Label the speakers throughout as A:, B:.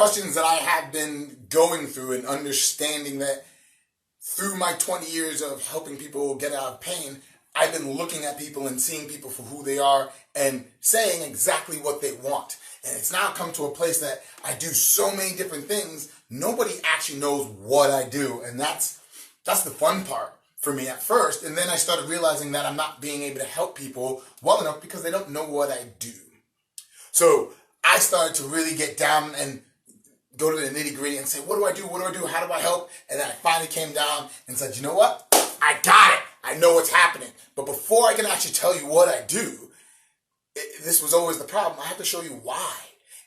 A: questions that I have been going through and understanding that through my 20 years of helping people get out of pain, I've been looking at people and seeing people for who they are and saying exactly what they want. And it's now come to a place that I do so many different things, nobody actually knows what I do. And that's the fun part for me at first. And then I started realizing that I'm not being able to help people well enough because they don't know what I do. So I started to really get down and go to the nitty gritty and say, what do I do? What do I do? How do I help? And then I finally came down and said, you know what? I got it. I know what's happening. But before I can actually tell you what I do, this was always the problem. I have to show you why.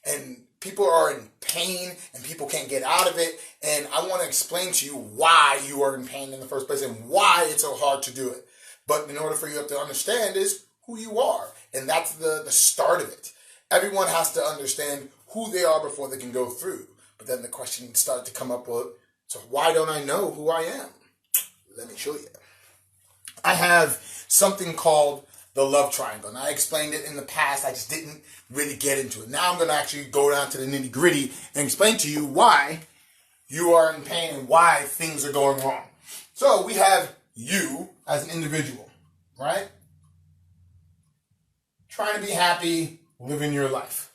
A: And people are in pain and people can't get out of it. And I want to explain to you why you are in pain in the first place and why it's so hard to do it. But in order for you to understand is who you are. And that's the start of it. Everyone has to understand who they are before they can go through. But then the question started to come up with, so why don't I know who I am? Let me show you. I have something called the love triangle. And I explained it in the past. I just didn't really get into it. Now I'm going to actually go down to the nitty gritty and explain to you why you are in pain and why things are going wrong. So we have you as an individual, right? Trying to be happy, living your life.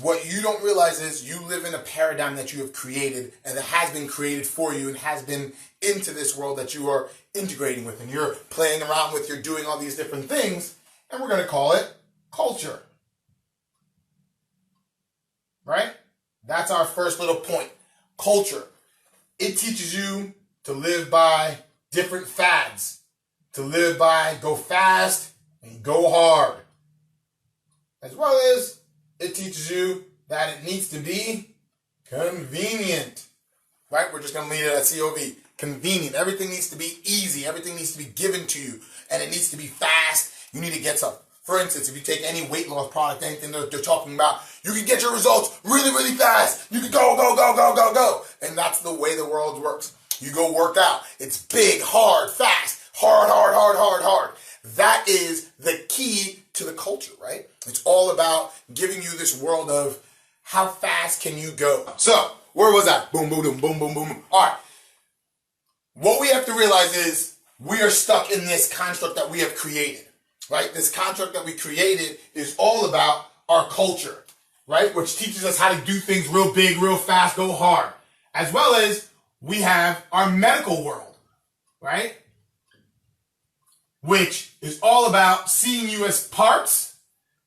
A: What you don't realize is you live in a paradigm that you have created and that has been created for you and has been into this world that you are integrating with and you're playing around with, you're doing all these different things, and we're going to call it culture. Right? That's our first little point. Culture. It teaches you to live by different fads, to live by go fast and go hard. As well as it teaches you that it needs to be convenient. Right? We're just going to leave it at COV. Convenient. Everything needs to be easy. Everything needs to be given to you. And it needs to be fast. You need to get some. For instance, if you take any weight loss product, anything that they're talking about, you can get your results really, really fast. You can go, go, go, go, go, go. And that's the way the world works. You go work out. It's big, hard, fast. Hard, hard, hard, hard, hard. That is the key to the culture, right? It's all about giving you this world of how fast can you go. So, where was I? Boom, boom, boom, boom, boom, boom. All right. What we have to realize is we are stuck in this construct that we have created, right? This construct that we created is all about our culture, right? Which teaches us how to do things real big, real fast, go hard. As well as we have our medical world, right? Which is all about seeing you as parts,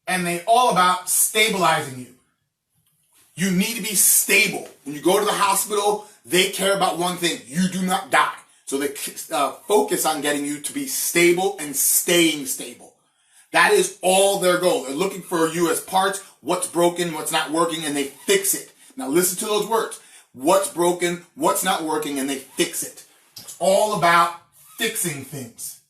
A: and they all about stabilizing you. You need to be stable. When you go to the hospital, they care about one thing. You do not die. So they focus on getting you to be stable and staying stable. That is all their goal. They're looking for you as parts, what's broken, what's not working, and they fix it. Now listen to those words. What's broken, what's not working, and they fix it. It's all about fixing things.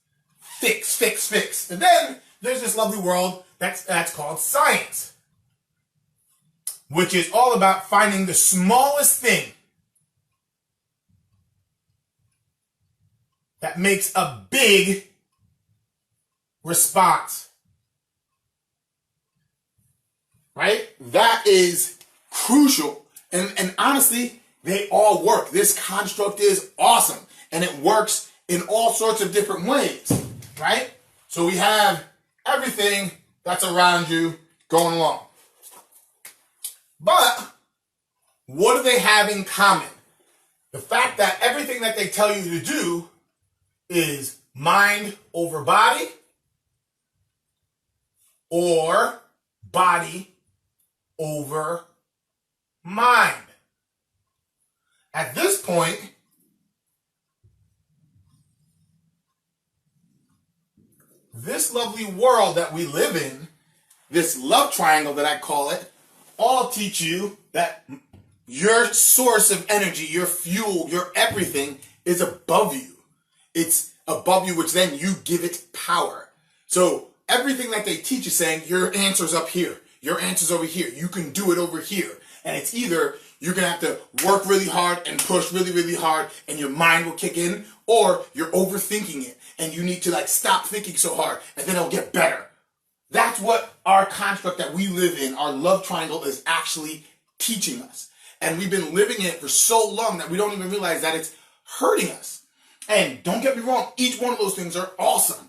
A: Fix, fix, fix. And then there's this lovely world that's called science, which is all about finding the smallest thing that makes a big response. Right? That is crucial. And honestly, they all work. This construct is awesome. And it works in all sorts of different ways. Right? So we have everything that's around you going along. But what do they have in common? The fact that everything that they tell you to do is mind over body or body over mind. At this point, this lovely world that we live in, this love triangle that I call it, all teach you that your source of energy, your fuel, your everything is above you. It's above you, which then you give it power. So everything that they teach is saying your answer's up here. Your answer's over here. You can do it over here. And it's either you're going to have to work really hard and push really, really hard and your mind will kick in, or you're overthinking it and you need to stop thinking so hard and then it'll get better. That's what our construct that we live in, our love triangle, is actually teaching us. And we've been living in it for so long that we don't even realize that it's hurting us. And don't get me wrong, each one of those things are awesome.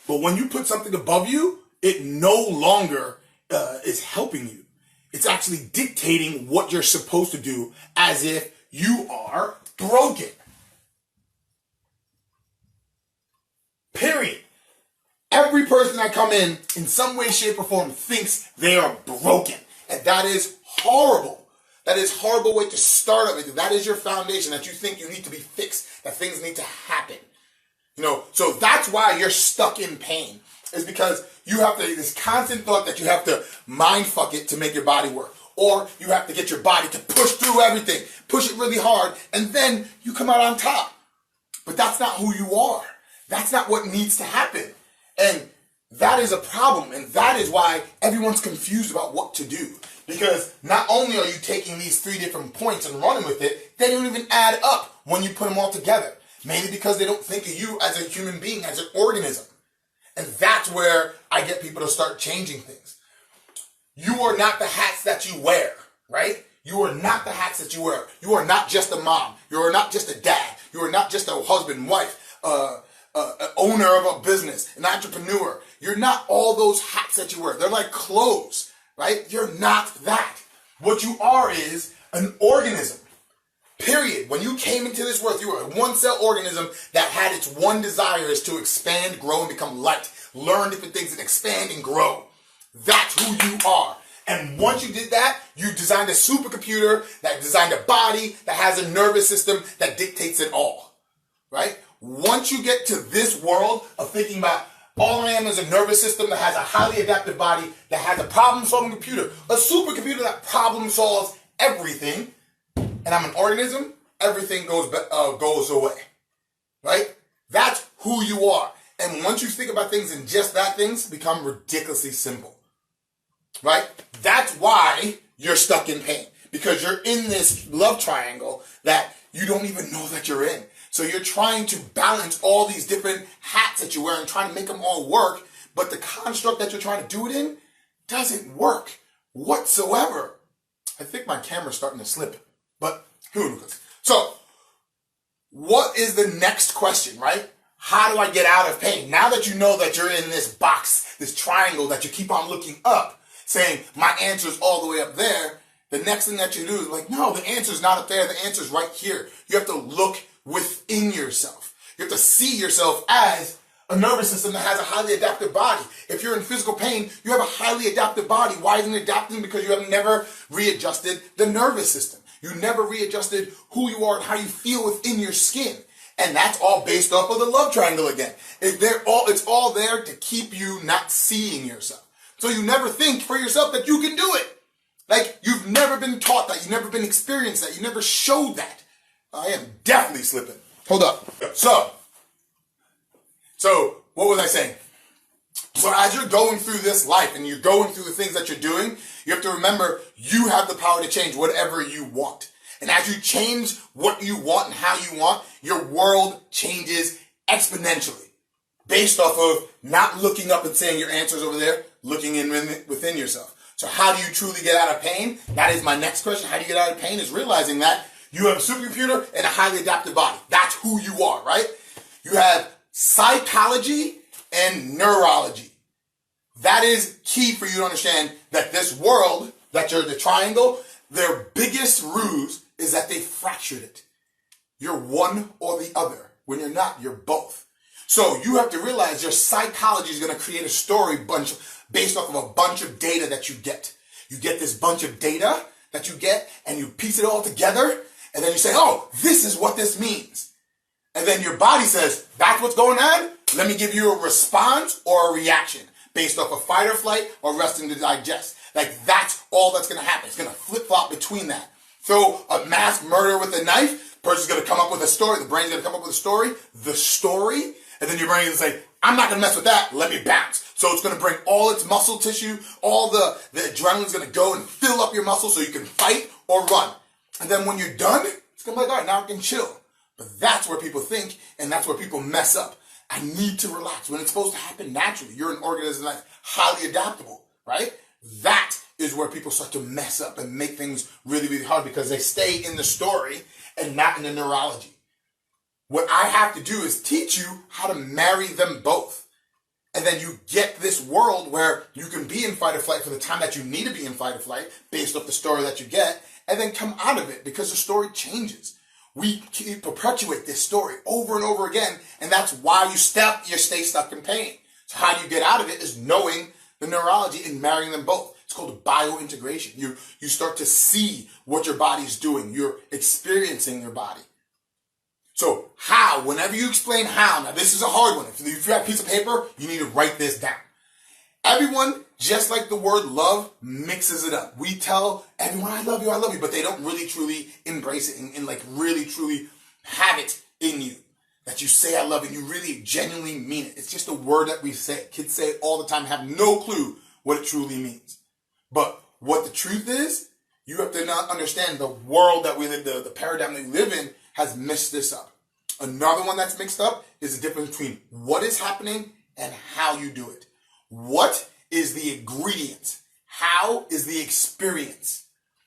A: But when you put something above you, it no longer is helping you. It's actually dictating what you're supposed to do as if you are broken. Period. Every person that come in some way, shape, or form thinks they are broken. And that is horrible. That is a horrible way to start everything. That is your foundation, that you think you need to be fixed, that things need to happen. So that's why you're stuck in pain. Is because you have this constant thought that you have to mind fuck it to make your body work. Or you have to get your body to push through everything, push it really hard, and then you come out on top. But that's not who you are. That's not what needs to happen. And that is a problem. And that is why everyone's confused about what to do. Because not only are you taking these 3 different points and running with it, they don't even add up when you put them all together. Mainly because they don't think of you as a human being, as an organism. And that's where I get people to start changing things. You are not the hats that you wear, right? You are not the hats that you wear. You are not just a mom. You are not just a dad. You are not just a husband, wife, owner of a business, an entrepreneur. You're not all those hats that you wear. They're like clothes, right? You're not that. What you are is an organism. Period. When you came into this world, you were a one-cell organism that had its one desire is to expand, grow, and become light. Learn different things and expand and grow. That's who you are. And once you did that, you designed a supercomputer that designed a body that has a nervous system that dictates it all. Right? Once you get to this world of thinking about all I am is a nervous system that has a highly adaptive body that has a problem-solving computer, a supercomputer that problem solves everything, and I'm an organism, everything goes away, right? That's who you are. And once you think about things and just that, things become ridiculously simple, right? That's why you're stuck in pain, because you're in this love triangle that you don't even know that you're in. So you're trying to balance all these different hats that you wear and trying to make them all work, but the construct that you're trying to do it in doesn't work whatsoever. I think my camera's starting to slip. But who knows? So, what is the next question, right? How do I get out of pain? Now that you know that you're in this box, this triangle that you keep on looking up, saying, my answer's all the way up there, the next thing that you do is like, no, the answer's not up there. The answer's right here. You have to look within yourself. You have to see yourself as a nervous system that has a highly adaptive body. If you're in physical pain, you have a highly adaptive body. Why isn't it adapting? Because you have never readjusted the nervous system. You never readjusted who you are and how you feel within your skin. And that's all based off of the love triangle again. It's all there to keep you not seeing yourself. So you never think for yourself that you can do it. Like, you've never been taught that. You've never been experienced that. You never showed that. I am definitely slipping. Hold up. So what was I saying? So as you're going through this life and you're going through the things that you're doing, you have to remember you have the power to change whatever you want. And as you change what you want and how you want, your world changes exponentially. Based off of not looking up and saying your answer's over there, looking in within yourself. So how do you truly get out of pain? That is my next question. How do you get out of pain? Is realizing that you have a supercomputer and a highly adaptive body. That's who you are, right? You have psychology and neurology. That is key for you to understand that this world, that you're the triangle, their biggest ruse is that they fractured it. You're one or the other. When you're not, you're both. So you have to realize your psychology is going to create a story bunch based off of a bunch of data that you get. You get this bunch of data that you get and you piece it all together and then you say, oh, this is what this means. And then your body says, that's what's going on? Let me give you a response or a reaction based off of fight or flight or resting to digest. Like, that's all that's going to happen. It's going to flip-flop between that. Throw a mass murder with a knife, person's going to come up with a story, the brain's going to come up with the story, and then your brain is going to say, I'm not going to mess with that, let me bounce. So it's going to bring all its muscle tissue, all the adrenaline's going to go and fill up your muscles so you can fight or run. And then when you're done, it's going to be like, all right, now I can chill. But that's where people think, and that's where people mess up. I need to relax when it's supposed to happen naturally. You're an organism that's highly adaptable, right? That is where people start to mess up and make things really, really hard because they stay in the story and not in the neurology. What I have to do is teach you how to marry them both. And then you get this world where you can be in fight or flight for the time that you need to be in fight or flight based off the story that you get, and then come out of it because the story changes. We perpetuate this story over and over again, and that's why you stay stuck in pain. So how do you get out of it is knowing the neurology and marrying them both. It's called biointegration. You start to see what your body's doing. You're experiencing your body. So how, whenever you explain how, now this is a hard one. If you have a piece of paper, you need to write this down. Everyone, just like the word love, mixes it up. We tell everyone, I love you, but they don't really truly embrace it and like really truly have it in you. That you say I love you, you really genuinely mean it. It's just a word that we say. Kids say it all the time, have no clue what it truly means. But what the truth is, you have to not understand the world that we live, the paradigm that we live in has messed this up. Another one that's mixed up is the difference between what is happening and how you do it. What is the ingredient? How is the experience?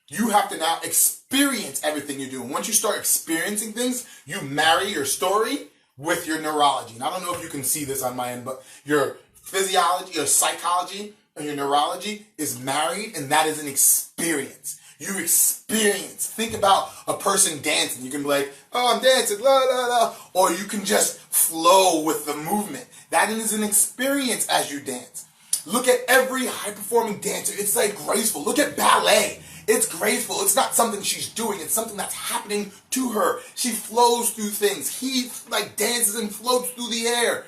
A: You have to now experience everything you do. And once you start experiencing things, you marry your story with your neurology. And I don't know if you can see this on my end, but your physiology, your psychology, and your neurology is married, and that is an experience. You experience. Think about a person dancing. You can be like, oh, I'm dancing, la, la, la. Or you can just flow with the movement. That is an experience as you dance. Look at every high-performing dancer. It's like graceful. Look at ballet. It's graceful. It's not something she's doing. It's something that's happening to her. She flows through things. He like dances and floats through the air.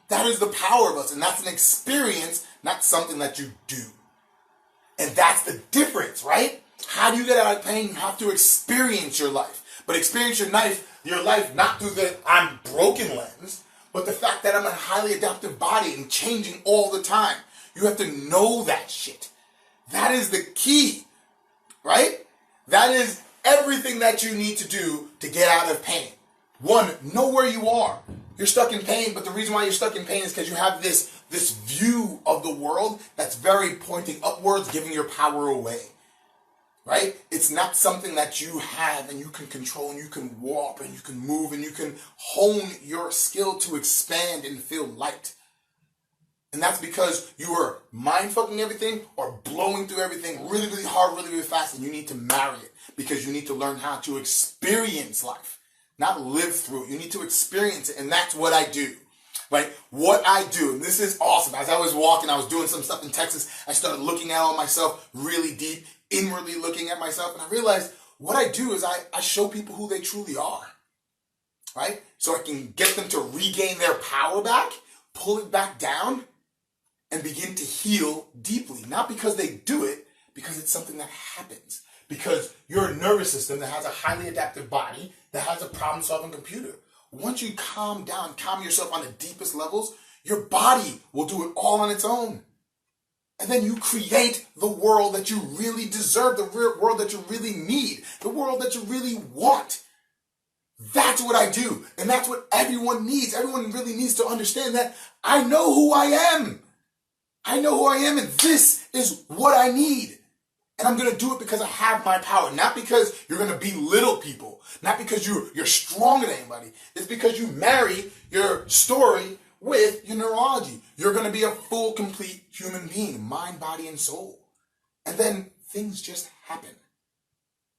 A: That is the power of us. And that's an experience, not something that you do. And that's the difference, right? How do you get out of pain? You have to experience your life. But experience your life not through the I'm broken lens, but the fact that I'm a highly adaptive body and changing all the time. You have to know that shit. That is the key, right? That is everything that you need to do to get out of pain. One, know where you are. You're stuck in pain, but the reason why you're stuck in pain is because you have this view of the world that's very pointing upwards, giving your power away. Right? It's not something that you have and you can control and you can warp and you can move and you can hone your skill to expand and feel light. And that's because you are mind-fucking everything or blowing through everything really, really hard, really, really fast, and you need to marry it because you need to learn how to experience life, not live through it. You need to experience it, and that's what I do. Right? What I do, and this is awesome. As I was walking, I was doing some stuff in Texas, I started looking at all myself really deep, inwardly looking at myself, and I realized what I do is I show people who they truly are, right? So I can get them to regain their power back, pull it back down, and begin to heal deeply. Not because they do it, because it's something that happens. Because you're a nervous system that has a highly adaptive body that has a problem-solving computer. Once you calm down, calm yourself on the deepest levels, your body will do it all on its own. And then you create the world that you really deserve, the world that you really need, the world that you really want. That's what I do. And that's what everyone needs. Everyone really needs to understand that I know who I am. I know who I am, and this is what I need. And I'm going to do it because I have my power. Not because you're going to belittle people. Not because you're stronger than anybody. It's because you marry your story with your neurology. You're going to be a full, complete human being, mind, body, and soul. And then things just happen.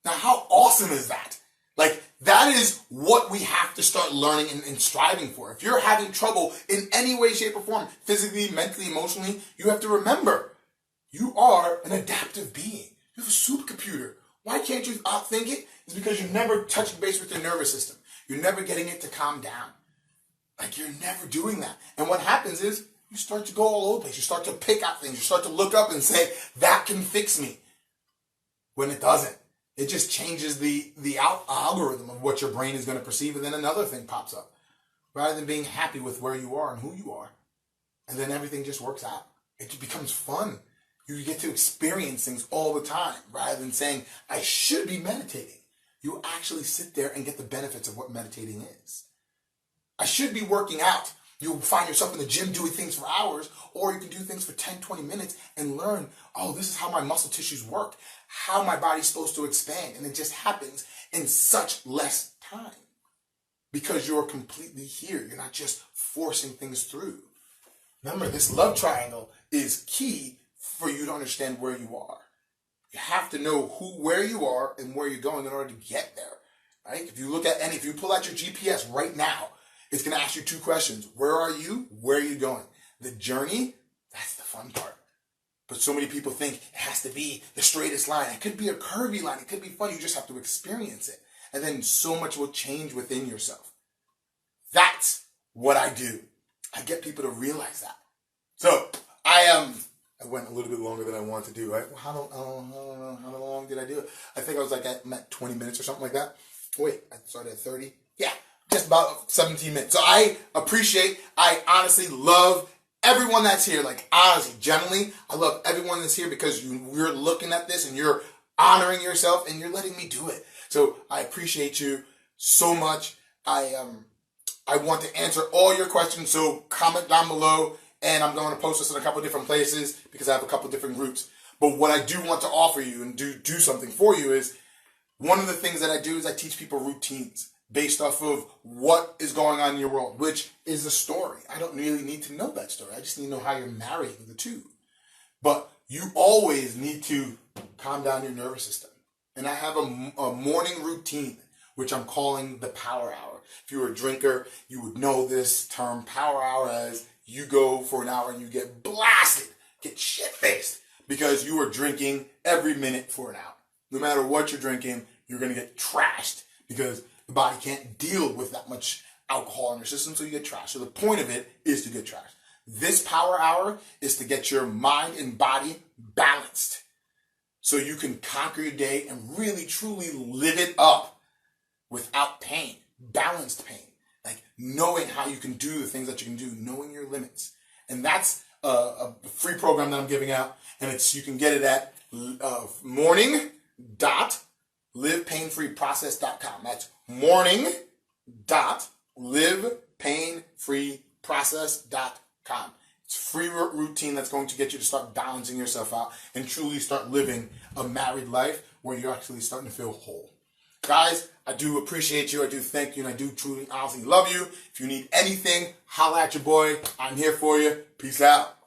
A: Now, how awesome is that? Like, that is what we have to start learning and striving for. If you're having trouble in any way, shape, or form, physically, mentally, emotionally, you have to remember, you are an adaptive being. You have a supercomputer. Why can't you outthink it? It's because you're never touching base with your nervous system. You're never getting it to calm down. Like, you're never doing that. And what happens is you start to go all over the place. You start to pick out things. You start to look up and say, that can fix me. When it doesn't. It just changes the algorithm of what your brain is going to perceive, and then another thing pops up. Rather than being happy with where you are and who you are. And then everything just works out. It just becomes fun. You get to experience things all the time. Rather than saying, I should be meditating. You actually sit there and get the benefits of what meditating is. I should be working out. You'll find yourself in the gym doing things for hours, or you can do things for 10, 20 minutes and learn, oh, this is how my muscle tissues work, how my body's supposed to expand. And it just happens in such less time because you're completely here. You're not just forcing things through. Remember, this love triangle is key for you to understand where you are. You have to know where you are and where you're going in order to get there. Right? If you look at if you pull out your GPS right now, it's going to ask you two questions. Where are you? Where are you going? The journey, that's the fun part. But so many people think it has to be the straightest line. It could be a curvy line. It could be fun. You just have to experience it. And then so much will change within yourself. That's what I do. I get people to realize that. So I went a little bit longer than I wanted to do, right? Well, how long did I do it? I think I was like at 20 minutes or something like that. Wait, I started at 30. Yeah, just about 17 minutes. So I honestly love everyone that's here. Like, honestly, genuinely, I love everyone that's here because you're looking at this and you're honoring yourself and you're letting me do it. So I appreciate you so much. I want to answer all your questions, so comment down below, and I'm going to post this in a couple different places because I have a couple different groups. But what I do want to offer you and do something for you is, one of the things that I do is I teach people routines based off of what is going on in your world, which is a story. I don't really need to know that story. I just need to know how you're marrying the two. But you always need to calm down your nervous system. And I have a morning routine, which I'm calling the power hour. If you were a drinker, you would know this term power hour as you go for an hour and you get blasted, get shit-faced, because you are drinking every minute for an hour. No matter what you're drinking, you're going to get trashed because the body can't deal with that much alcohol in your system, so you get trashed. So the point of it is to get trashed. This power hour is to get your mind and body balanced so you can conquer your day and really, truly live it up without pain, balanced pain, like knowing how you can do the things that you can do, knowing your limits. And that's a free program that I'm giving out, and you can get it at morning.livepainfreeprocess.com. That's morning.livepainfreeprocess.com. It's a free routine that's going to get you to start balancing yourself out and truly start living a married life where you're actually starting to feel whole. Guys, I do appreciate you. I do thank you. And I do truly, honestly love you. If you need anything, holla at your boy. I'm here for you. Peace out.